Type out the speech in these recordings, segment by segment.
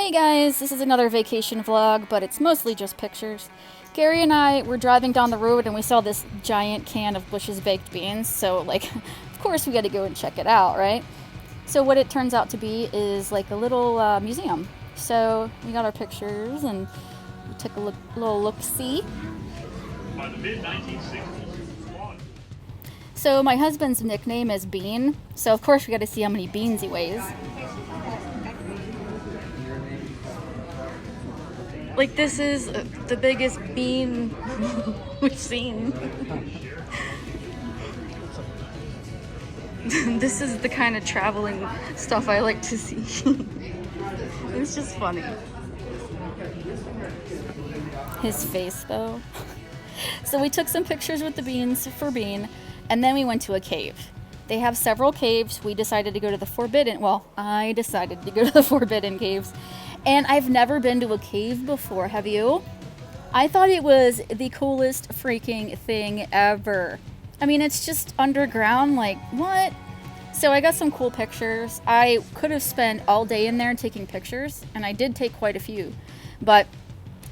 Hey guys, this is another vacation vlog, but it's mostly just pictures. Gary and I were driving down the road and we saw this giant can of Bush's baked beans, so of course we gotta go and check it out, right? So what it turns out to be is like a little museum. So we got our pictures and we took a little look-see. By the mid-1960s, So my husband's nickname is Bean, so of course we gotta see how many beans he weighs. Like, this is the biggest bean we've seen. This is the kind of traveling stuff I like to see. It's just funny. His face, though. So we took some pictures with the beans for Bean, and then we went to a cave. They have several caves. We decided to go to the Forbidden, well, I decided to go to the Forbidden Caves. And I've never been to a cave before, have you? I thought it was the coolest freaking thing ever. I mean, it's just underground, like, what? So I got some cool pictures. I could have spent all day in there taking pictures, and I did take quite a few. But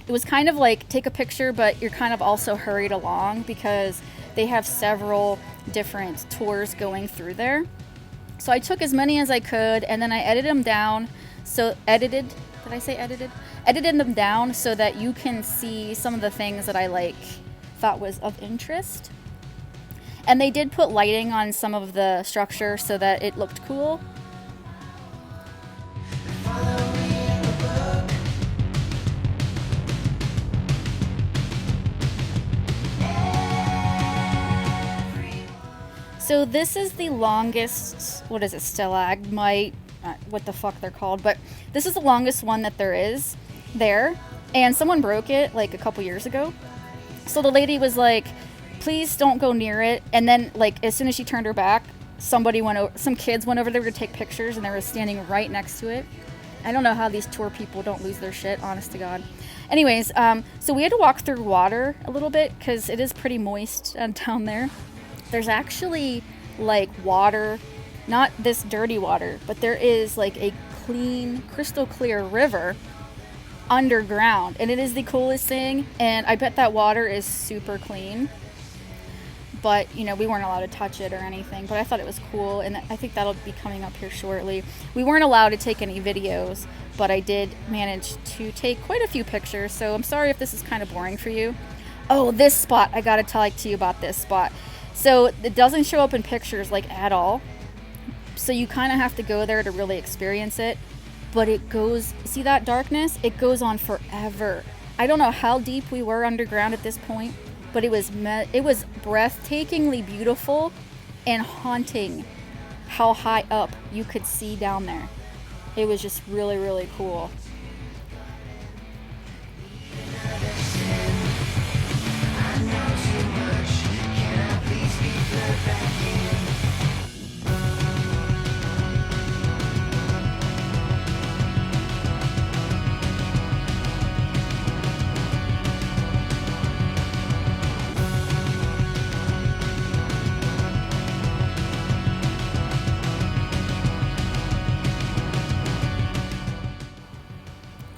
it was kind of like, take a picture, but you're kind of also hurried along because they have several different tours going through there. So I took as many as I could, and then I edited them down. Did I say edited? Edited them down so that you can see some of the things that I thought was of interest. And they did put lighting on some of the structure so that it looked cool. So this is the longest, what is it, stalagmite? What the fuck they're called, but this is the longest one that there is there, and someone broke it like a couple years ago. So the lady was like, please don't go near it, and then as soon as she turned her back, some kids went over there to take pictures, and they were standing right next to it. I don't know how these tour people don't lose their shit, honest to God. Anyways, so we had to walk through water a little bit because it is pretty moist down there. There's actually water, not this dirty water, but there is a clean, crystal clear river underground, and it is the coolest thing, and I bet that water is super clean. But we weren't allowed to touch it or anything, but I thought it was cool, and I think that'll be coming up here shortly. We weren't allowed to take any videos, but I did manage to take quite a few pictures, so I'm sorry if this is kind of boring for you. Oh, this spot, I gotta talk to you about this spot. So it doesn't show up in pictures at all. So you kind of have to go there to really experience it. But it goes, see that darkness? It goes on forever. I don't know how deep we were underground at this point, but it was breathtakingly beautiful and haunting how high up you could see down there. It was just really, really cool.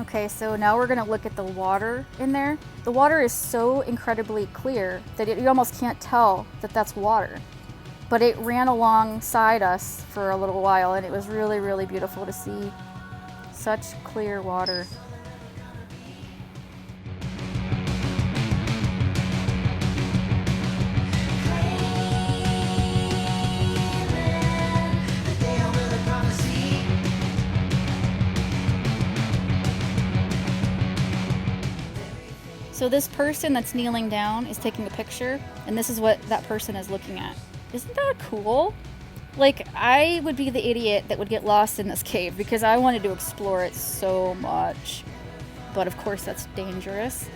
Okay, so now we're gonna look at the water in there. The water is so incredibly clear that you almost can't tell that that's water. But it ran alongside us for a little while, and it was really, really beautiful to see. Such clear water. So this person that's kneeling down is taking a picture, and this is what that person is looking at. Isn't that cool? I would be the idiot that would get lost in this cave because I wanted to explore it so much. But of course that's dangerous.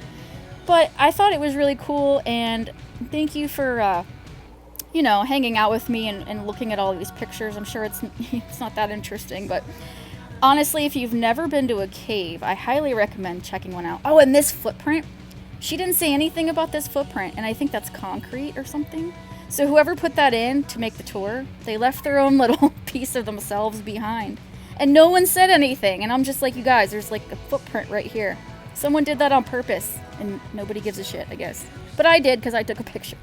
But I thought it was really cool, and thank you for, hanging out with me and looking at all these pictures. I'm sure it's not that interesting, but honestly, if you've never been to a cave, I highly recommend checking one out. Oh, and this footprint. She didn't say anything about this footprint, and I think that's concrete or something. So whoever put that in to make the tour, they left their own little piece of themselves behind. And no one said anything. And I'm just like, you guys, there's like a footprint right here. Someone did that on purpose. And nobody gives a shit, I guess. But I did because I took a picture.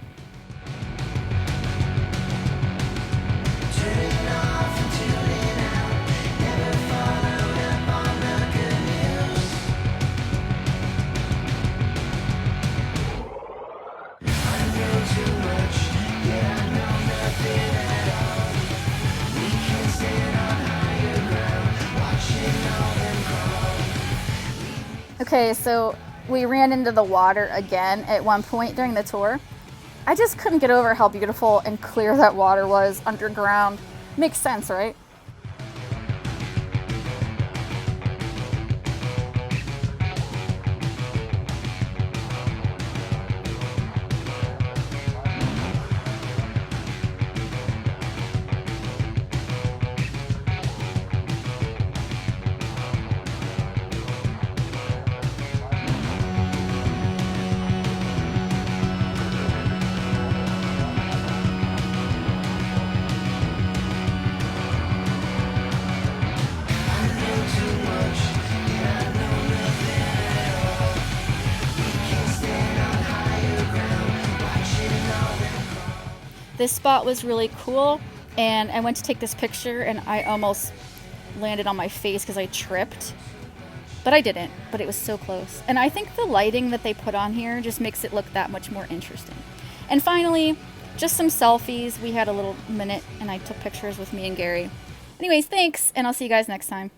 Okay, so we ran into the water again at one point during the tour. I just couldn't get over how beautiful and clear that water was underground. Makes sense, right? This spot was really cool, and I went to take this picture and I almost landed on my face because I tripped. But I didn't, but it was so close. And I think the lighting that they put on here just makes it look that much more interesting. And finally, just some selfies. We had a little minute and I took pictures with me and Gary. Anyways, thanks, and I'll see you guys next time.